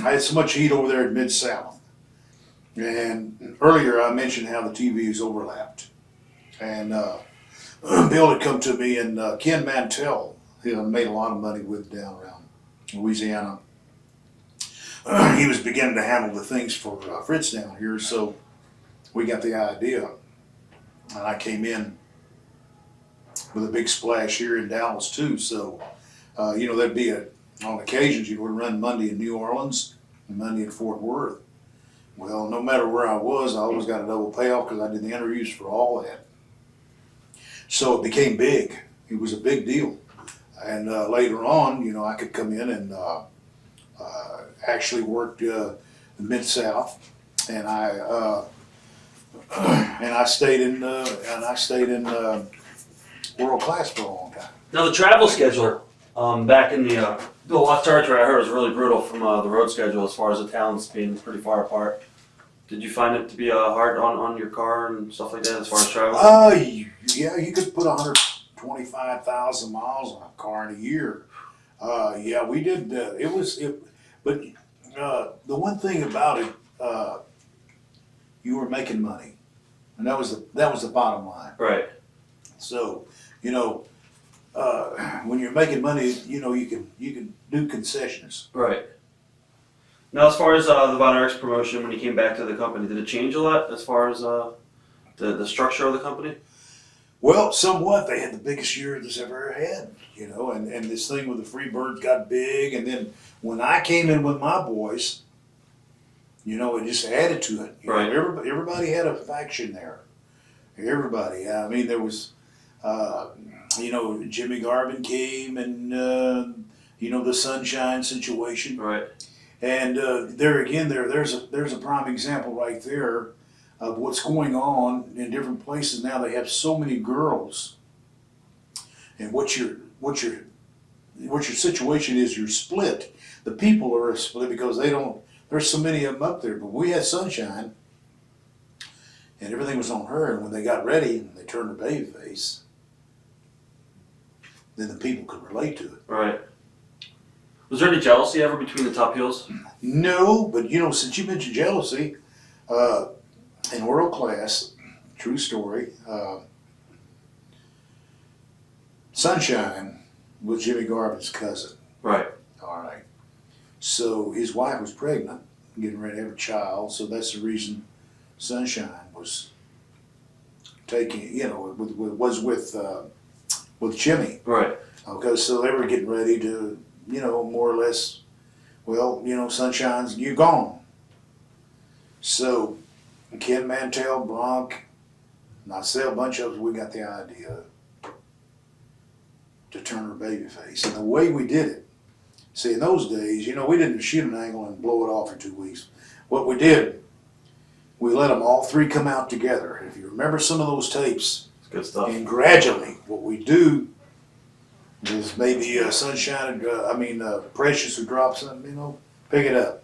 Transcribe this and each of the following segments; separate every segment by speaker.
Speaker 1: I had so much heat over there at Mid-South. And earlier I mentioned how the TVs overlapped. And Bill had come to me, and Ken Mantell, made a lot of money with down around Louisiana. He was beginning to handle the things for Fritz down here, so we got the idea. And I came in with a big splash here in Dallas too. So, there'd be on occasions you would run Monday in New Orleans and Monday in Fort Worth. Well, no matter where I was, I always got a double payoff because I did the interviews for all that. So it became big. It was a big deal. And later on, I could come in and actually worked in Mid-South, and I stayed in world class for a long time.
Speaker 2: Now the travel scheduler, back in the last territory, I heard was really brutal from the road schedule as far as the towns being pretty far apart. Did you find it to be hard on your car and stuff like that as far as travel?
Speaker 1: Yeah, you could put 125,000 miles on a car in a year. Yeah, we did. But the one thing about it, you were making money, and that was the bottom line.
Speaker 2: Right.
Speaker 1: So, when you're making money, you can do concessions.
Speaker 2: Right. Now, as far as the Von Erichs promotion, when you came back to the company, did it change a lot as far as the structure of the company?
Speaker 1: Well, somewhat. They had the biggest year this ever had, and this thing with the Freebirds got big, and then when I came in with my boys, it just added to it.
Speaker 2: Right.
Speaker 1: Everybody had a faction there. Everybody. I mean, there was, Jimmy Garvin came, and the Sunshine situation.
Speaker 2: Right.
Speaker 1: And there again, there's a prime example right there of what's going on in different places now. They have so many girls, and what your situation is, you're split. The people are split because there's so many of them up there. But we had Sunshine, and everything was on her. And when they got ready and they turned her baby face, then the people could relate to it.
Speaker 2: Right. Was there any jealousy ever between the top heels?
Speaker 1: No, but since you mentioned jealousy, in world class, true story, Sunshine was Jimmy Garvin's cousin.
Speaker 2: Right.
Speaker 1: All right. So his wife was pregnant, getting ready to have a child, so that's the reason Sunshine was taking, was with Jimmy.
Speaker 2: Right.
Speaker 1: Okay, so they were getting ready to, more or less, Sunshine's, you gone. So Ken Mantell, Bronk, and I say a bunch of us, we got the idea to turn her baby face. And the way we did it, see, in those days, we didn't shoot an angle and blow it off in 2 weeks. What we did, we let them all three come out together. If you remember some of those tapes,
Speaker 2: it's good stuff.
Speaker 1: And gradually, what we do is maybe Sunshine, Precious would drop something, pick it up.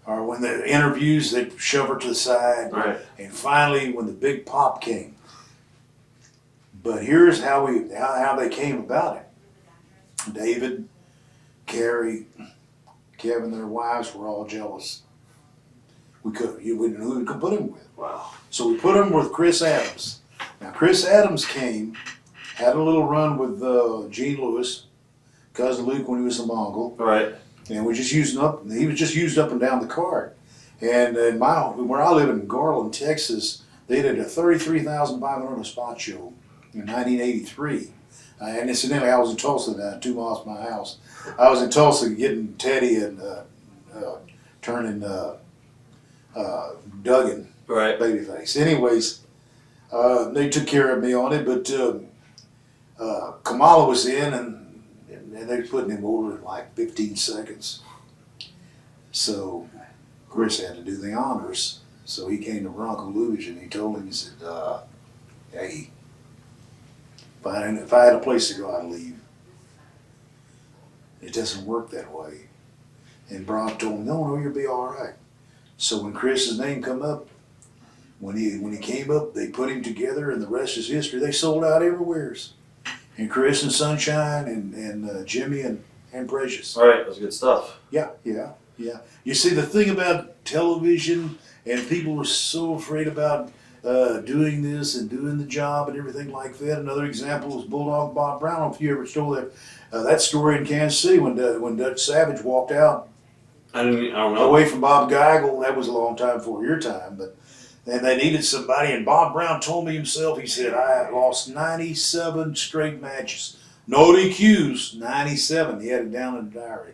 Speaker 1: Or when the interviews, they'd shove her to the side.
Speaker 2: Right.
Speaker 1: And finally, when the big pop came. But here's how they came about it. David, Carrie, Kevin, their wives were all jealous. We didn't know who we could put him with.
Speaker 2: Wow.
Speaker 1: So we put him with Chris Adams. Now Chris Adams came, had a little run with Gene Lewis, Cousin Luke when he was a Mongol.
Speaker 2: Right.
Speaker 1: And he was just used up and down the card. And where I live in Garland, Texas, they did a 33,500 spot show in 1983. And incidentally, I was in Tulsa, 2 miles from my house. I was in Tulsa getting Teddy and turning Duggan
Speaker 2: Right.
Speaker 1: babyface. Anyways, they took care of me on it, but Kamala was in, and they were putting him over in like 15 seconds. So Chris had to do the honors. So he came to Bronco Luge and he told him, he said, hey, if I had a place to go, I'd leave. It doesn't work that way. And Bronco told him, no, you'll be all right. So when Chris's name come up, when he came up, they put him together, and the rest is history. They sold out everywhere. And Chris and Sunshine and Jimmy and Precious.
Speaker 2: All right, that was good stuff.
Speaker 1: Yeah. Yeah. You see, the thing about television, and people were so afraid about doing this and doing the job and everything like that. Another example was Bulldog Bob Brown. I don't know if you ever told that story in Kansas City when Dutch Savage walked out
Speaker 2: I don't know.
Speaker 1: away from Bob Geigel. That was a long time before your time, but and they needed somebody. And Bob Brown told me himself. He said, "I lost 97 straight matches, no DQs, 97." He had it down in the diary.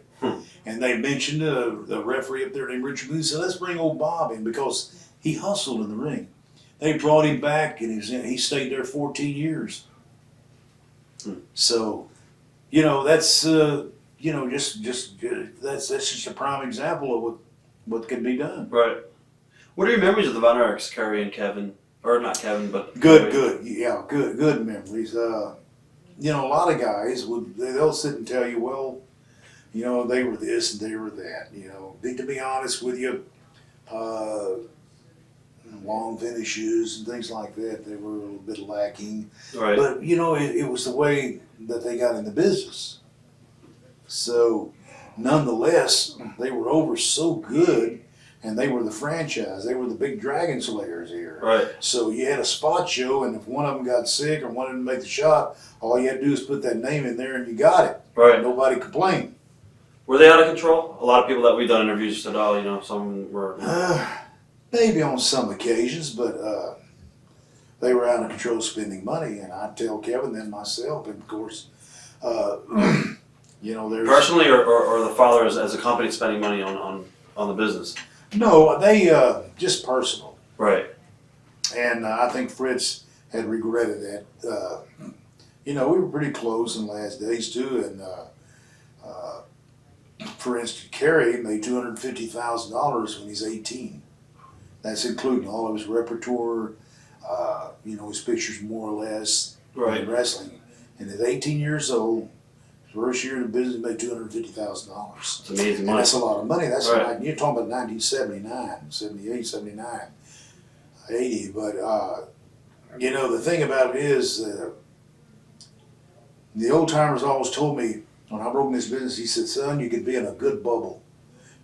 Speaker 1: And they mentioned the referee up there named Richard Booth. Said, "Let's bring old Bob in because he hustled in the ring." They brought him back, and he stayed there 14 years. So, that's that's just a prime example of what can be done.
Speaker 2: Right. What are your memories of the Von Erichs, Kerry and Kevin? Or not Kevin, but
Speaker 1: Good,
Speaker 2: Kerry?
Speaker 1: good memories. A lot of guys they'll sit and tell you, well, they were this and they were that. To be honest with you, long finishes and things like that, they were a little bit lacking.
Speaker 2: Right.
Speaker 1: But it was the way that they got in the business. So, nonetheless, they were over so good, and they were the franchise. They were the big dragon slayers here.
Speaker 2: Right.
Speaker 1: So you had a spot show, and if one of them got sick or wanted to make the shot, all you had to do is put that name in there, and you got it.
Speaker 2: Right.
Speaker 1: Nobody complained.
Speaker 2: Were they out of control? A lot of people that we've done interviews said, "Oh, some were."
Speaker 1: Maybe on some occasions, but they were out of control spending money, and I'd tell Kevin then myself, and of course, there's
Speaker 2: Personally, or the father as a company spending money on the business.
Speaker 1: no, they just personal,
Speaker 2: Right.
Speaker 1: and I think Fritz had regretted that. We were pretty close in the last days too, and for instance, Kerry made $250,000 when he's 18. That's including all of his repertoire, his pictures more or less
Speaker 2: Right.
Speaker 1: in wrestling. And at 18 years old, his first year in the business, he made $250,000.
Speaker 2: It's amazing
Speaker 1: And
Speaker 2: money.
Speaker 1: that's a lot of money. That's
Speaker 2: Right.
Speaker 1: like, you're talking about 1979, 78, 79, 80. But, the thing about it is, the old timers always told me when I broke in this business, he said, "Son, you could be in a good bubble.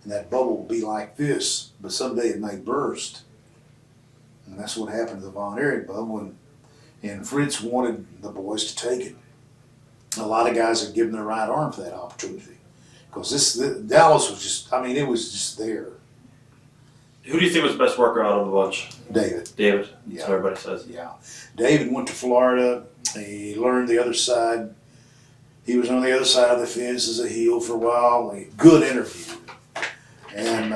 Speaker 1: And that bubble will be like this, but someday it may burst." And that's what happened to the Von Erich bubble. And Fritz wanted the boys to take it. A lot of guys had given their right arm for that opportunity. Because Dallas was it was just there.
Speaker 2: Who do you think was the best worker out of the bunch?
Speaker 1: David.
Speaker 2: David.
Speaker 1: Yeah.
Speaker 2: That's what everybody says.
Speaker 1: Yeah. David went to Florida. He learned the other side. He was on the other side of the fence as a heel for a while. Good interview. And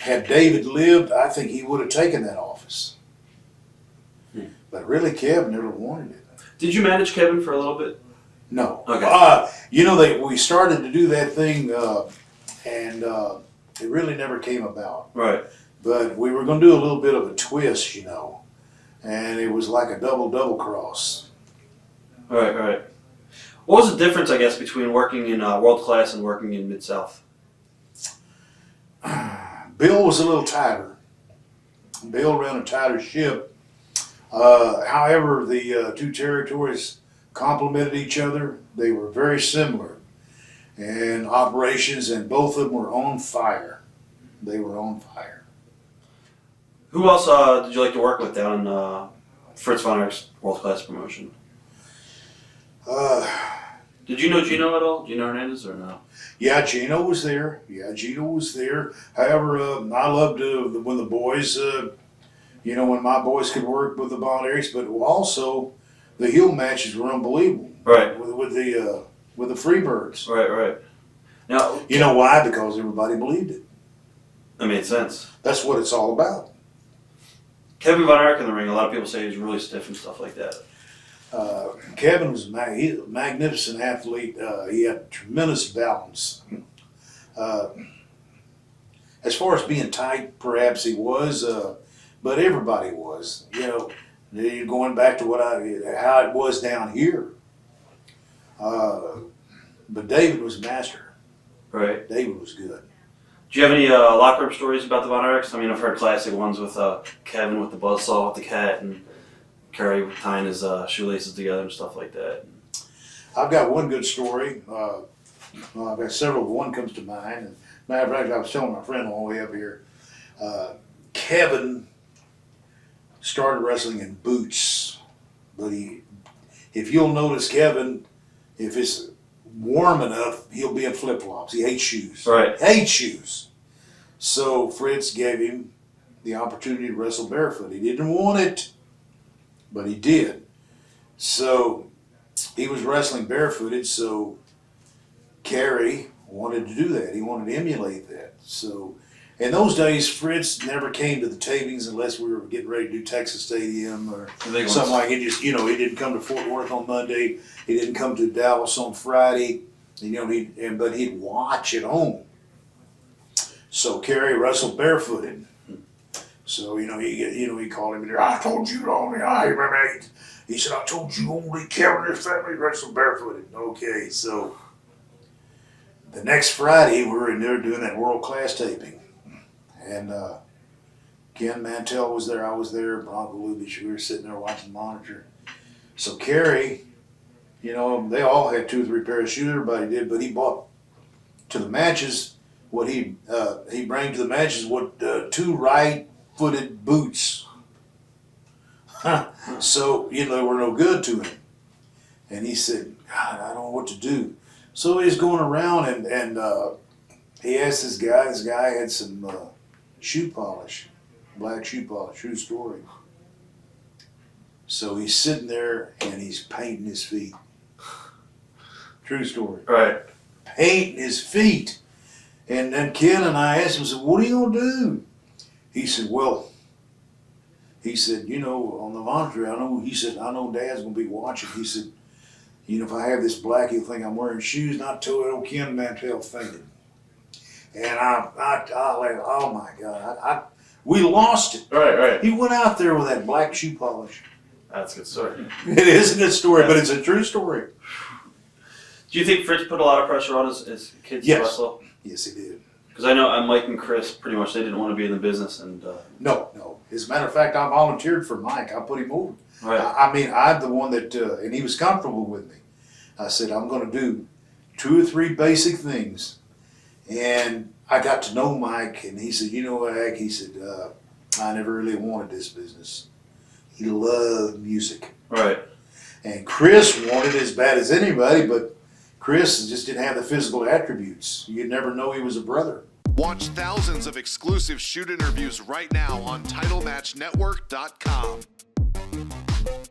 Speaker 1: had David lived, I think he would have taken that office. But really, Kev never wanted it.
Speaker 2: Did you manage Kevin for a little bit?
Speaker 1: No.
Speaker 2: Okay.
Speaker 1: We started to do that thing, and it really never came about.
Speaker 2: Right.
Speaker 1: But we were going to do a little bit of a twist, and it was like a double cross.
Speaker 2: Right. What was the difference, I guess, between working in World Class and working in Mid-South?
Speaker 1: Bill was a little tighter. Bill ran a tighter ship. However, the two territories complemented each other. They were very similar in operations, and both of them were on fire. They were on fire.
Speaker 2: Who else did you like to work with down in Fritz Von Erichs World Class promotion? Did you know Gino at all? Gino Hernandez or no?
Speaker 1: Yeah, Gino was there. However, I loved when the boys, when my boys could work with the Von Erichs, but also the heel matches were unbelievable.
Speaker 2: Right.
Speaker 1: With the Freebirds.
Speaker 2: Right. Now,
Speaker 1: You know why? Because everybody believed it.
Speaker 2: that made sense.
Speaker 1: That's what it's all about.
Speaker 2: Kevin Von Erich in the ring, a lot of people say he's really stiff and stuff like that.
Speaker 1: Kevin was he's a magnificent athlete. He had tremendous balance. As far as being tight, perhaps he was, but everybody was. Going back to how it was down here. But David was master.
Speaker 2: Right.
Speaker 1: David was good.
Speaker 2: Do you have any locker room stories about the Von Erichs? I mean, I've heard classic ones with Kevin with the buzzsaw with the cat and Kerry tying his shoelaces together and stuff like that.
Speaker 1: I've got one good story. I've got several. One comes to mind. And Matter of fact, I was telling my friend on the way up here, Kevin started wrestling in boots, but if you'll notice Kevin, if it's warm enough, he'll be in flip-flops. He hates shoes.
Speaker 2: Right.
Speaker 1: Hates shoes. So Fritz gave him the opportunity to wrestle barefoot. He didn't want it, but he did. So he was wrestling barefooted, so Kerry wanted to do that. He wanted to emulate that. So in those days, Fritz never came to the tapings unless we were getting ready to do Texas Stadium or something like it. Just, he didn't come to Fort Worth on Monday. He didn't come to Dallas on Friday. But he'd watch at home. So Kerry wrestled barefooted. So, he called him there. I told you only he said, I told you only Kevin and his family wrestled barefooted. Okay, so the next Friday we were in there doing that world class taping. And Ken Mantell was there, I was there, Bronco Lubitsch, we were sitting there watching the monitor. So Kerry, they all had 2 or 3 pairs of shoes, everybody did, but he bought to the matches what he brought to the matches 2 right-footed boots. So, they were no good to him. And he said, God, I don't know what to do. So he's going around and he asked this guy had some shoe polish, black shoe polish, true story. So he's sitting there and he's painting his feet. True story.
Speaker 2: Right.
Speaker 1: Painting his feet. And then Ken and I asked him, what are you going to do? He said, on the monitor, I know Dad's going to be watching. He said, if I have this black, he'll think I'm wearing shoes, not till old Ken Mantell fainted. And oh my God, we lost it.
Speaker 2: Right.
Speaker 1: He went out there with that black shoe polish.
Speaker 2: That's a good story.
Speaker 1: It is a good story, but it's a true story.
Speaker 2: Do you think Fritz put a lot of pressure on his kids to wrestle?
Speaker 1: Yes, he did.
Speaker 2: Because I know Mike and Chris pretty much they didn't want to be in the business, and
Speaker 1: No. As a matter of fact, I volunteered for Mike. I put him over.
Speaker 2: Right.
Speaker 1: I'm the one that, and he was comfortable with me. I said, I'm going to do 2 or 3 basic things. And I got to know Mike, and he said, Ag, he said, I never really wanted this business. He loved music.
Speaker 2: Right.
Speaker 1: And Chris wanted it as bad as anybody, but Chris just didn't have the physical attributes. You'd never know he was a brother.
Speaker 3: Watch thousands of exclusive shoot interviews right now on TitleMatchNetwork.com.